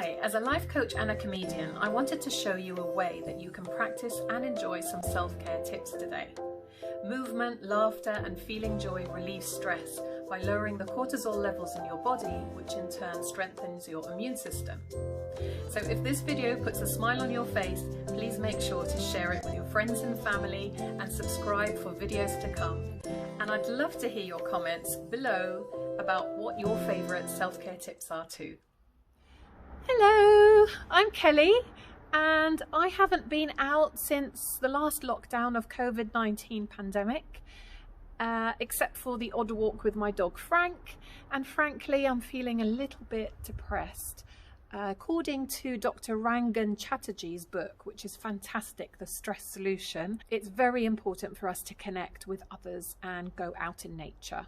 Hi, as a life coach and a comedian, I wanted to show you a way that you can practice and enjoy some self-care tips today. Movement, laughter and feeling joy relieve stress by lowering the cortisol levels in your body, which in turn strengthens your immune system. So if this video puts a smile on your face, please make sure to share it with your friends and family and subscribe for videos to come. And I'd love to hear your comments below about what your favourite self-care tips are too. Hello, I'm Kelly and I haven't been out since the last lockdown of COVID-19 pandemic, except for the odd walk with my dog Frank, and frankly I'm feeling a little bit depressed. According to Dr. Rangan Chatterjee's book, which is fantastic, The Stress Solution, it's very important for us to connect with others and go out in nature.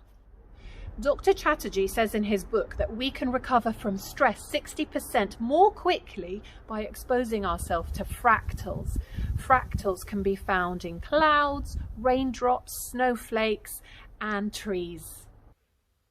Dr. Chatterjee says in his book that we can recover from stress 60% more quickly by exposing ourselves to fractals. Fractals can be found in clouds, raindrops, snowflakes, and trees.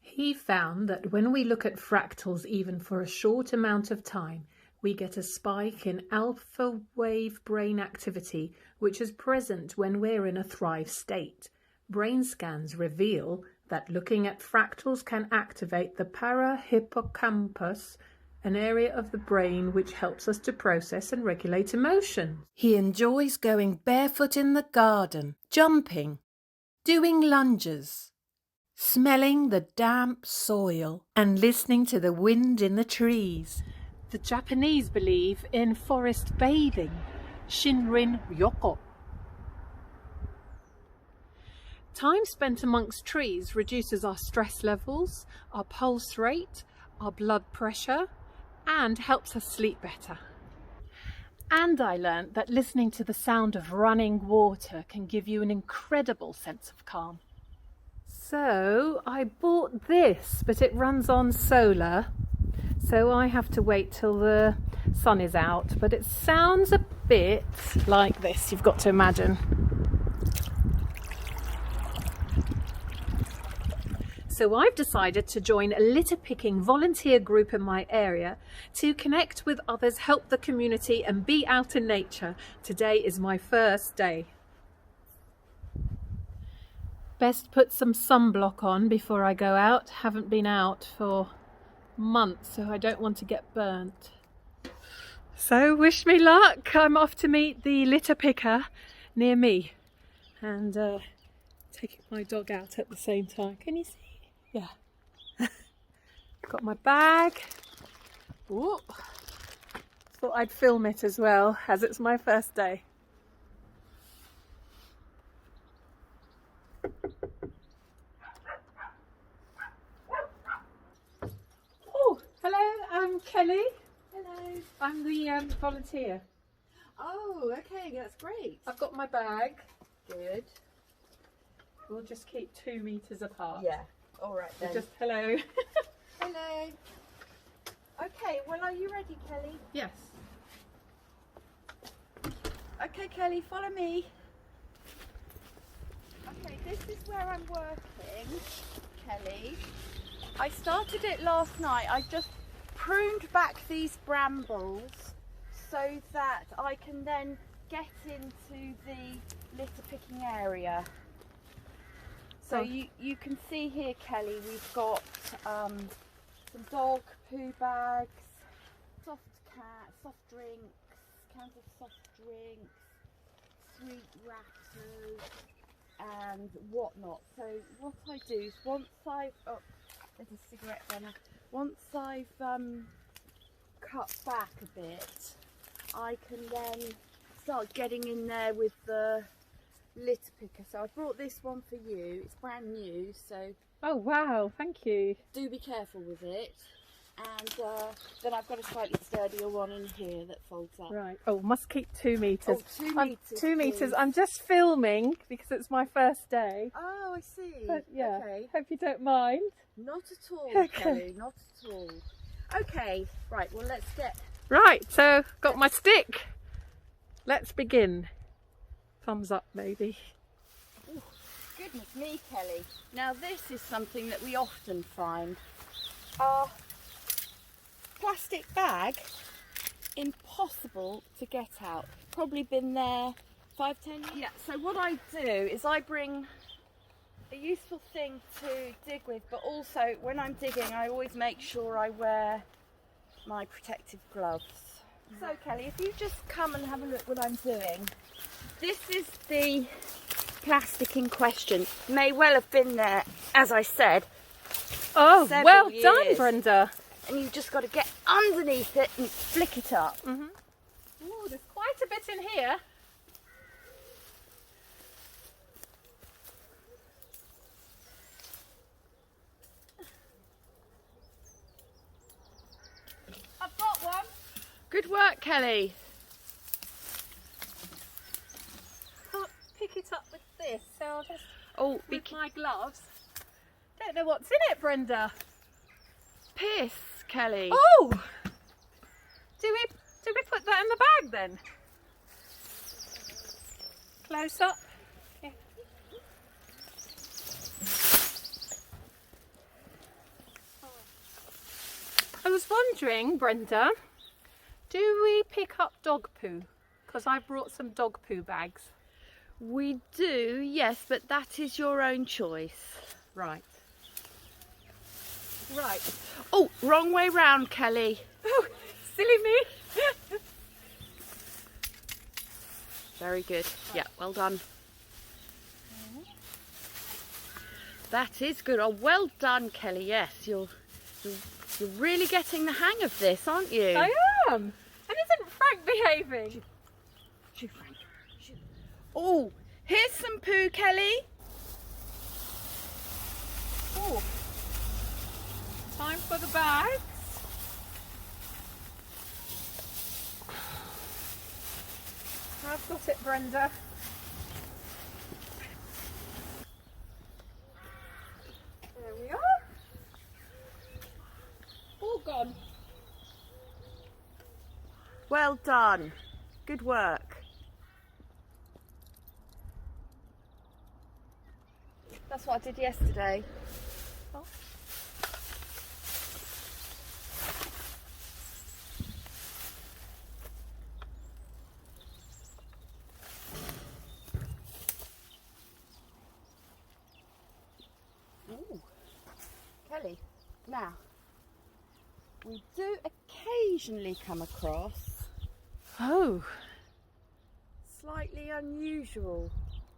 He found that when we look at fractals even for a short amount of time, we get a spike in alpha wave brain activity, which is present when we're in a thrive state. Brain scans reveal that looking at fractals can activate the parahippocampus, an area of the brain which helps us to process and regulate emotion. He enjoys going barefoot in the garden, jumping, doing lunges, smelling the damp soil and listening to the wind in the trees. The Japanese believe in forest bathing, Shinrin Ryoko. Time spent amongst trees reduces our stress levels, our pulse rate, our blood pressure, and helps us sleep better. And I learnt that listening to the sound of running water can give you an incredible sense of calm. So I bought this, but it runs on solar, so I have to wait till the sun is out. But it sounds a bit like this, you've got to imagine. So I've decided to join a litter picking volunteer group in my area to connect with others, help the community and be out in nature. Today is my first day. Best put some sunblock on before I go out. Haven't been out for months, so I don't want to get burnt. So wish me luck. I'm off to meet the litter picker near me and taking my dog out at the same time. Can you see? Yeah. Got my bag. Ooh. Thought I'd film it as well, as it's my first day. Oh, hello, I'm Kelly. Hello. I'm the volunteer. Oh, okay, that's great. I've got my bag. Good. We'll just keep 2 meters apart. Yeah, all right then. Just hello. Hello. Okay, well, are you ready, Kelly? Yes. Okay, Kelly, follow me. Okay, this is where I'm working, Kelly. I started it last night. I just pruned back these brambles so that I can then get into the litter picking area. So you can see here, Kelly, we've got some dog poo bags, soft drinks, cans of soft drinks, sweet wrappers and whatnot. So what I do is once I've, oh, there's a cigarette burner. Once I've cut back a bit, I can then start getting in there with the litter picker. So I brought this one for you. It's brand new, so Oh wow, thank you. do be careful with it. And then I've got a slightly sturdier one in here that folds up. Right. Oh, must keep 2 meters. Oh, 2 meters. 2 meters. Please. I'm just filming because it's my first day. Oh, I see. But yeah, Okay. hope you don't mind. Not at all, Okay. Kelly. Not at all. Okay. Right. Well, let's get. Right, so got my stick. Let's begin. Thumbs up, maybe. Oh, goodness me, Kelly. Now this is something that we often find. Our plastic bag, impossible to get out. Probably been there 5, 10 years. Yeah, so what I do is I bring a useful thing to dig with, but also when I'm digging I always make sure I wear my protective gloves. So Kelly, if you just come and have a look what I'm doing. This is the plastic in question. May well have been there, as I said. Oh, well years. done, Brenda. And you've just got to get underneath it and flick it up. Mm-hmm. Oh, there's quite a bit in here. I've got one. Good work, Kelly. Can't pick it up with this, so I'll just with my gloves. Don't know what's in it, Brenda. Piss, Kelly. Oh! Do we put that in the bag then? Close up. Yeah. I was wondering, Brenda, do we pick up dog poo? Because I brought some dog poo bags. We do, yes, but that is your own choice. Right. Right. Oh, wrong way round, Kelly. Oh, silly me. Very good. Yeah, well done. That is good. Oh, well done, Kelly. Yes, you're really getting the hang of this, aren't you? I am. And isn't Frank behaving? Shoo, Frank. Shoo. Oh, here's some poo, Kelly. Oh. Time for the bags. I've got it, Brenda. There we are. All gone. Well done. Good work. That's what I did yesterday. Oh. Ooh. Kelly, now, we do occasionally come across slightly unusual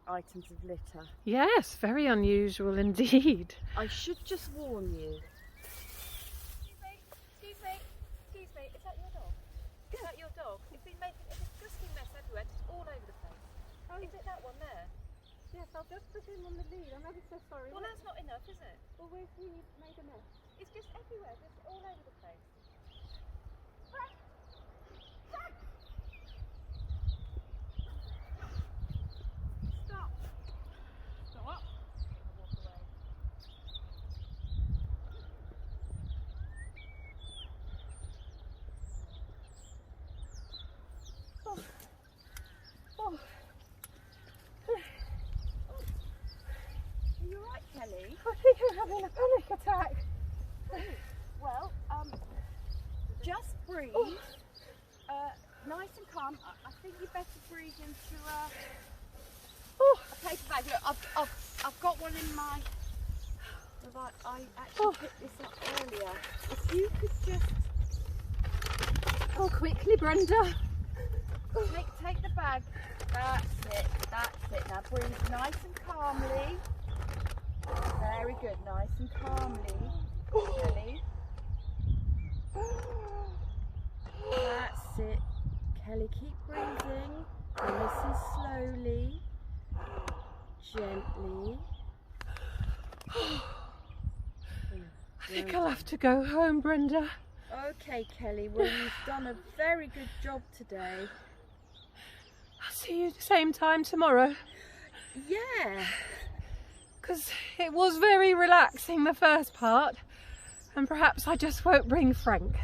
items of litter. Yes, very unusual indeed. I should just warn you. Excuse me, is that your dog? Is that your dog? It's been making a disgusting mess everywhere, just all over the place. Oh, is it that one there? Yes, I'll just put him on the lead. I'm ever so sorry. Well, that's not enough, is it? Well, where's he made a mess? It's just everywhere, just all over the place. Stop. Stop. Walk away. Oh. Oh. Are you alright, Kelly? I think I'm having a panic attack. Well, just breathe. Nice and calm. I think you better breathe into a paper bag. Look, I've got one in my. I actually picked this up earlier. If you could just. Oh, quickly, Brenda. Take the bag. That's it. Now breathe nice and calmly. Very good. Nice and calmly, Kelly. That's it. Kelly, keep breathing. And listen slowly, gently. I think I'll have to go home, Brenda. Okay, Kelly. Well, you've done a very good job today. I'll see you the same time tomorrow. Yeah. Because it was very relaxing, the first part. And perhaps I just won't bring Frank.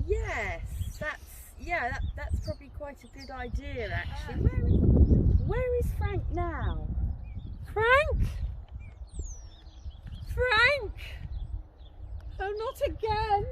Yes, that's probably quite a good idea, actually. Where is Frank now? Frank? Frank! Oh, not again!